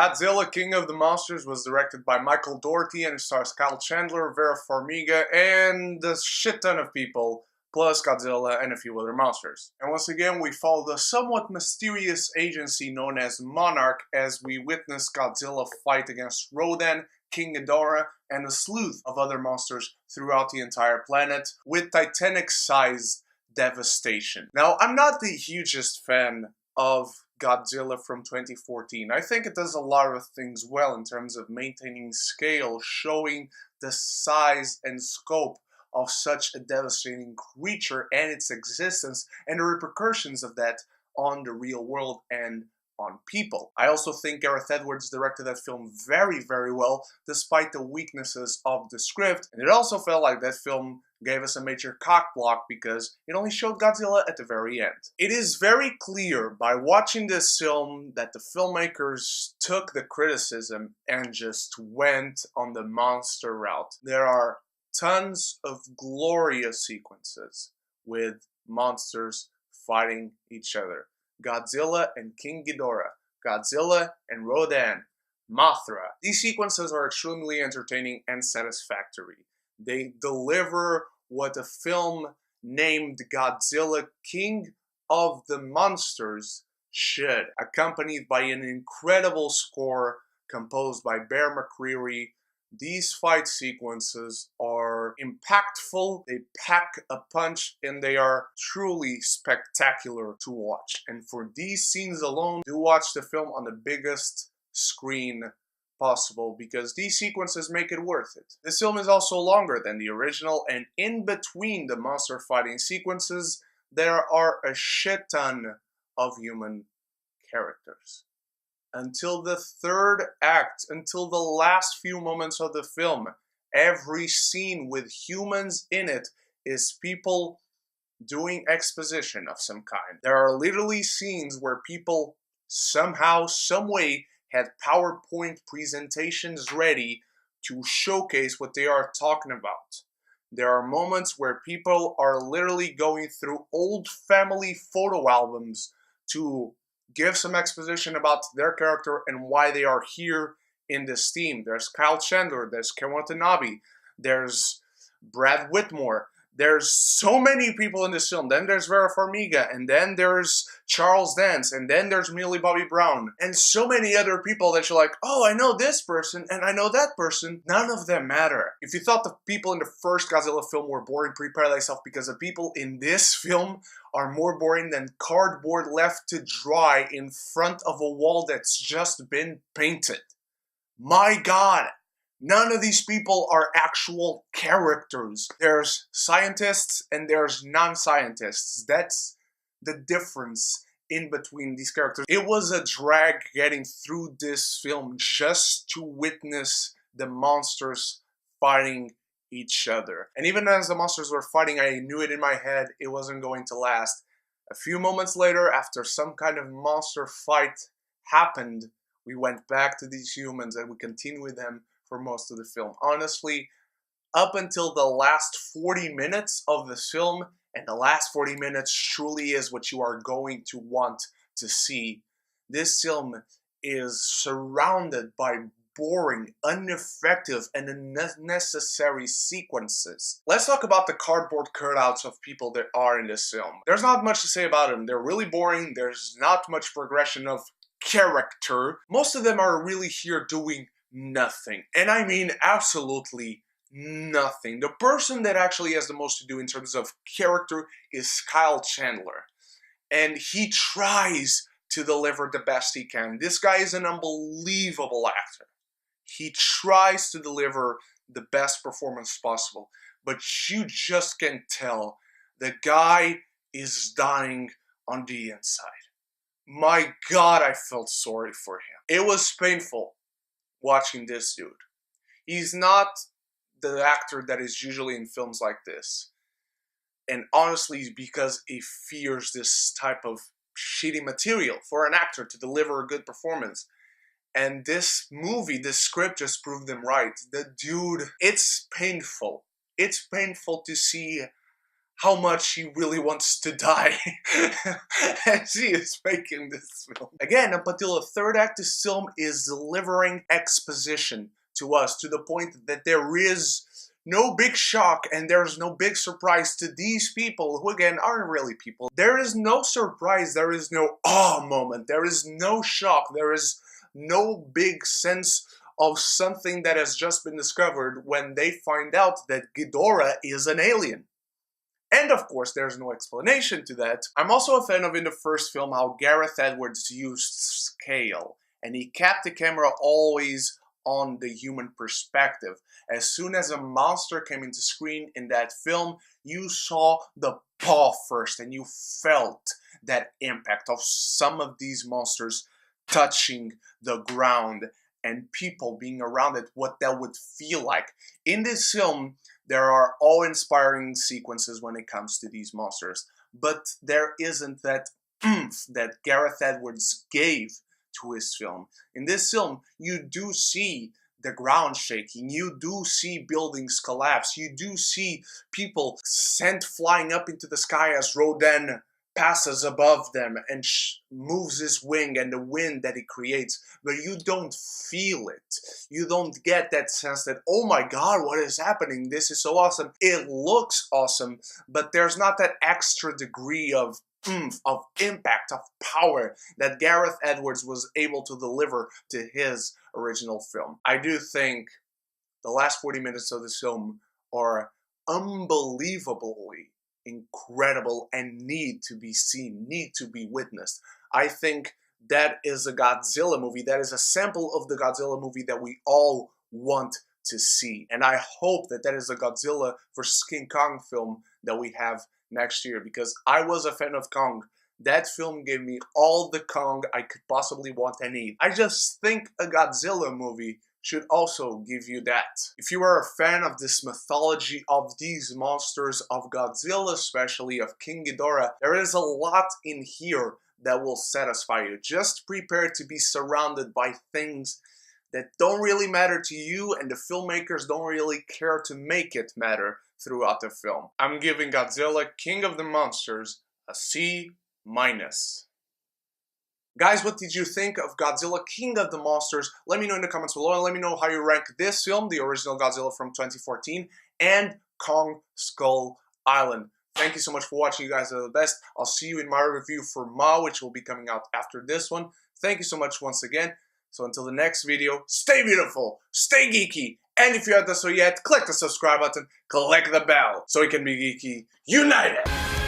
Godzilla King of the Monsters was directed by Michael Dougherty and stars Chandler, Vera Farmiga, and a shit ton of people, plus Godzilla and a few other monsters. And once again, we follow the somewhat mysterious agency known as Monarch as we witness Godzilla fight against Rodan, King Ghidorah, and a slew of other monsters throughout the entire planet with Titanic-sized devastation. Now, I'm not the hugest fan of Godzilla from 2014. I think it does a lot of things well in terms of maintaining scale, showing the size and scope of such a devastating creature and its existence and the repercussions of that on the real world and on people. I also think Gareth Edwards directed that film very, very well, despite the weaknesses of the script, and it also felt like that film gave us a major cock block because it only showed Godzilla at the very end. It is very clear by watching this film that the filmmakers took the criticism and just went on the monster route. There are tons of glorious sequences with monsters fighting each other. Godzilla and King Ghidorah, Godzilla and Rodan, Mothra. These sequences are extremely entertaining and satisfactory. They deliver what a film named Godzilla King of the Monsters should, accompanied by an incredible score composed by Bear McCreary. These fight sequences are impactful, they pack a punch, and they are truly spectacular to watch. And for these scenes alone, do watch the film on the biggest screen possible because these sequences make it worth it. This film is also longer than the original, and in between the monster fighting sequences, there are a shit ton of human characters. Until the third act, until the last few moments of the film, every scene with humans in it is people doing exposition of some kind. There are literally scenes where people somehow, some way, had PowerPoint presentations ready to showcase what they are talking about. There are moments where people are literally going through old family photo albums to give some exposition about their character and why they are here in this team. There's Chandler, there's Watanabe, there's Brad Whitmore. There's so many people in this film. Then there's Vera Farmiga, and then there's Charles Dance, and then there's Millie Bobby Brown, and so many other people that you're like, oh, I know this person, and I know that person. None of them matter. If you thought the people in the first Godzilla film were boring, prepare thyself, because the people in this film are more boring than cardboard left to dry in front of a wall that's just been painted. My God! None of these people are actual characters. There's scientists and there's non-scientists. That's the difference in between these characters. It was a drag getting through this film just to witness the monsters fighting each other. And even as the monsters were fighting, I knew it in my head it wasn't going to last. A few moments later, after some kind of monster fight happened, we went back to these humans and we continued with them for most of the film. Honestly, up until the last 40 minutes of the film, and the last 40 minutes truly is what you are going to want to see. This film is surrounded by boring, ineffective, and unnecessary sequences. Let's talk about the cardboard cutouts of people that are in this film. There's not much to say about them. They're really boring. There's not much progression of character. Most of them are really here doing nothing. And I mean absolutely nothing. The person that actually has the most to do in terms of character is Chandler. And he tries to deliver the best he can. This guy is an unbelievable actor. He tries to deliver the best performance possible. But you just can tell the guy is dying on the inside. My God, I felt sorry for him. It was painful watching this dude. He's not the actor that is usually in films like this. And honestly, because he fears this type of shitty material for an actor to deliver a good performance. And this movie, this script just proved them right. The dude, it's painful. It's painful to see how much he really wants to die as he is making this film. Again, up until the third act, this film is delivering exposition to us to the point that there is no big shock and there's no big surprise to these people who again aren't really people. There is no surprise, there is no awe moment, there is no shock, there is no big sense of something that has just been discovered when they find out that Ghidorah is an alien. And of course, there's no explanation to that. I'm also a fan of in the first film how Gareth Edwards used scale, and he kept the camera always on the human perspective. As soon as a monster came into screen in that film, you saw the paw first, and you felt that impact of some of these monsters touching the ground and people being around it, what that would feel like. In this film, there are awe-inspiring sequences when it comes to these monsters, but there isn't that oomph that Gareth Edwards gave to his film. In this film, you do see the ground shaking, you do see buildings collapse, you do see people sent flying up into the sky as Rodan passes above them and moves his wing and the wind that it creates, but you don't feel it. You don't get that sense that, oh my god, what is happening? This is so awesome. It looks awesome, but there's not that extra degree of oomph, of impact, of power that Gareth Edwards was able to deliver to his original film. I do think the last 40 minutes of this film are unbelievably incredible and need to be seen, need to be witnessed. I think that is a Godzilla movie, that is a sample of the Godzilla movie that we all want to see. And I hope that that is a Godzilla vs. King Kong film that we have next year, because I was a fan of Kong. That film gave me all the Kong I could possibly want and need. I just think a Godzilla movie should also give you that. If you are a fan of this mythology, of these monsters, of Godzilla especially, of King Ghidorah, there is a lot in here that will satisfy you. Just prepare to be surrounded by things that don't really matter to you, and the filmmakers don't really care to make it matter throughout the film. I'm giving Godzilla King of the Monsters a C-. Guys, what did you think of Godzilla King of the Monsters? Let me know in the comments below, and let me know how you rank this film, the original Godzilla from 2014, and Kong Skull Island. Thank you so much for watching. You guys are the best. I'll see you in my review for Ma, which will be coming out after this one. Thank you so much once again. So until the next video, stay beautiful, stay geeky, and if you haven't done so yet, click the subscribe button, click the bell, so we can be geeky united.